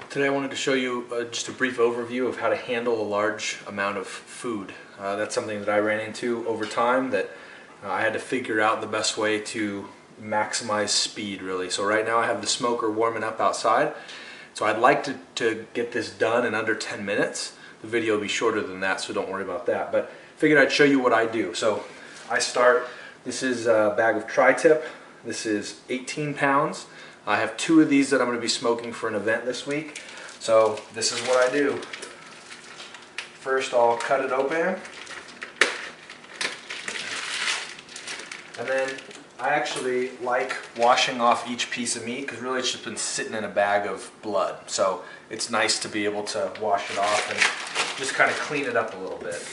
Today I wanted to show you just a brief overview of how to handle a large amount of food. That's something that I ran into over time that I had to figure out the best way to maximize speed, really. So right now I have the smoker warming up outside. So I'd like to get this done in under 10 minutes. The video will be shorter than that, so don't worry about that. But figured I'd show you what I do. So I start, this is a bag of tri-tip. This is 18 pounds. I have 2 of these that I'm going to be smoking for an event this week. So this is what I do. First I'll cut it open. And then I actually like washing off each piece of meat because really it's just been sitting in a bag of blood. So it's nice to be able to wash it off and just kind of clean it up a little bit.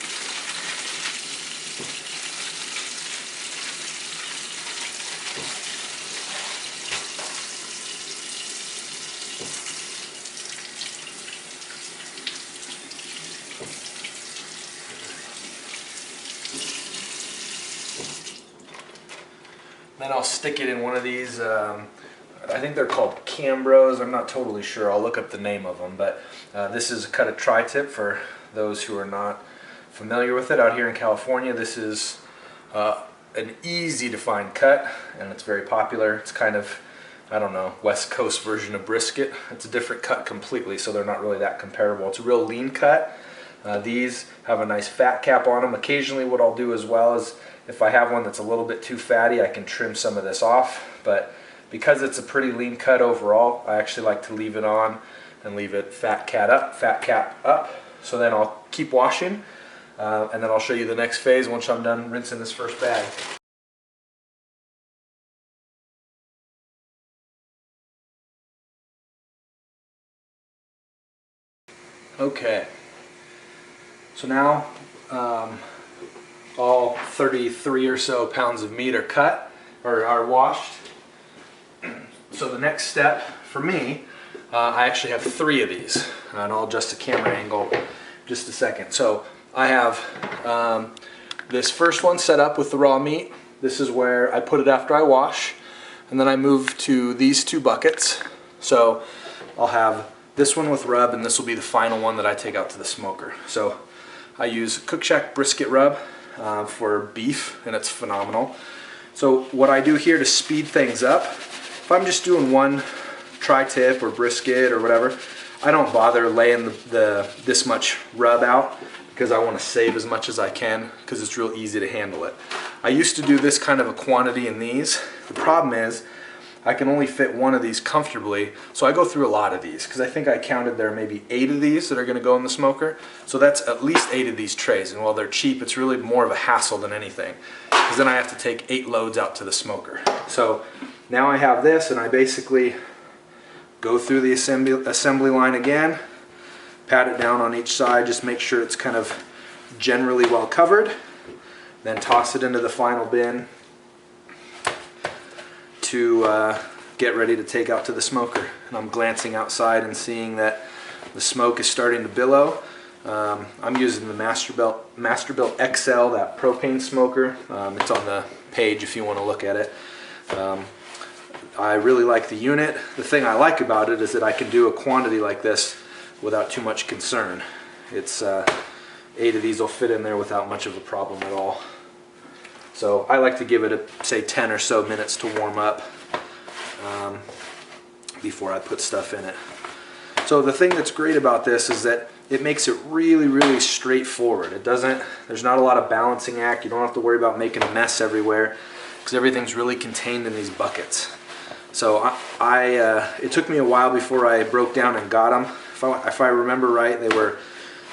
Then I'll stick it in one of these, I think they're called Cambros, I'm not totally sure, I'll look up the name of them, but this is a cut of tri-tip for those who are not familiar with it. Out here in California, this is an easy to find cut, and it's very popular. It's kind of, I don't know, West Coast version of brisket. It's a different cut completely, so they're not really that comparable. It's a real lean cut. These have a nice fat cap on them. Occasionally what I'll do as well is if I have one that's a little bit too fatty, I can trim some of this off. But because it's a pretty lean cut overall, I actually like to leave it on and leave it fat cap up. So then I'll keep washing, and then I'll show you the next phase once I'm done rinsing this first bag. Okay, so now all 33 or so pounds of meat are cut, or are washed. So the next step for me, I actually have 3 of these, and I'll adjust the camera angle in just a second. So I have this first one set up with the raw meat. This is where I put it after I wash, and then I move to these 2 buckets. So I'll have this one with rub, and this will be the final one that I take out to the smoker. So I use Cook Shack brisket rub for beef, and it's phenomenal. So what I do here to speed things up, if I'm just doing one tri-tip or brisket or whatever, I don't bother laying this much rub out because I want to save as much as I can because it's real easy to handle it. I used to do this kind of a quantity in these. The problem is I can only fit one of these comfortably, so I go through a lot of these because I think I counted there are maybe 8 of these that are going to go in the smoker. So that's at least 8 of these trays, and while they're cheap, it's really more of a hassle than anything because then I have to take 8 loads out to the smoker. So now I have this, and I basically go through the assembly line again, pat it down on each side, just make sure it's kind of generally well covered, then toss it into the final bin to get ready to take out to the smoker. And I'm glancing outside and seeing that the smoke is starting to billow. I'm using the Masterbuilt XL, that propane smoker. It's on the page if you want to look at it. I really like the unit. The thing I like about it is that I can do a quantity like this without too much concern. It's 8 of these will fit in there without much of a problem at all. So I like to give it say 10 or so minutes to warm up before I put stuff in it. So the thing that's great about this is that it makes it really straightforward. There's not a lot of balancing act. You don't have to worry about making a mess everywhere because everything's really contained in these buckets. So it took me a while before I broke down and got them. If I remember right, they were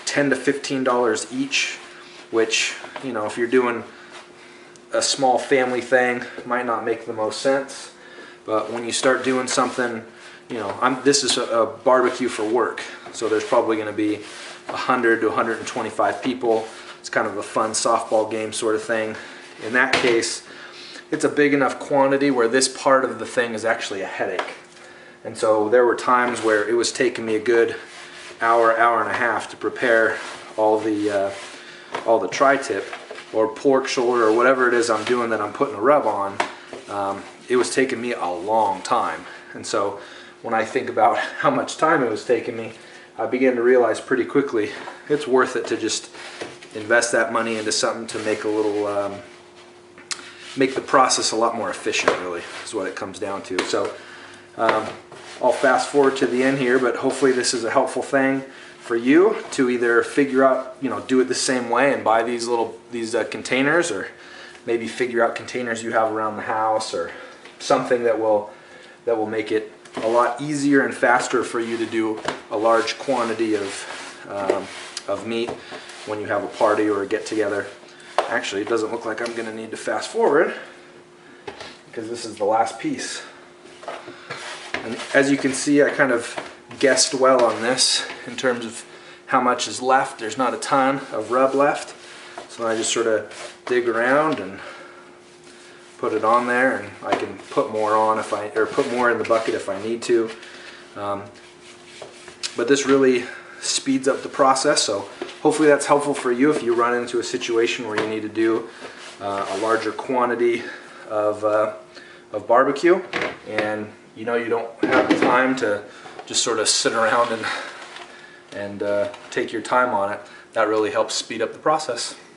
$10 to $15 each, which, you know, if you're doing a small family thing, might not make the most sense. But when you start doing something, you know, this is a barbecue for work, so there's probably going to be 100 to 125 people. It's kind of a fun softball game sort of thing. In that case, it's a big enough quantity where this part of the thing is actually a headache. And so there were times where it was taking me a good hour and a half to prepare all the tri-tip or pork shoulder or whatever it is I'm doing that I'm putting a rub on. It was taking me a long time. And so when I think about how much time it was taking me, I began to realize pretty quickly it's worth it to just invest that money into something to make a little, make the process a lot more efficient, really, is what it comes down to. So I'll fast forward to the end here, but hopefully this is a helpful thing for you to either figure out, do it the same way and buy these containers, or maybe figure out containers you have around the house, or something that will make it a lot easier and faster for you to do a large quantity of meat when you have a party or a get-together. Actually, it doesn't look like I'm going to need to fast forward, because this is the last piece. And as you can see, I kind of guessed well on this in terms of how much is left. There's not a ton of rub left, so I just sort of dig around and put it on there, and I can put more on put more in the bucket if I need to. But this really speeds up the process, so hopefully that's helpful for you if you run into a situation where you need to do a larger quantity of barbecue, and you don't have the time to just sort of sit around and take your time on it. That really helps speed up the process.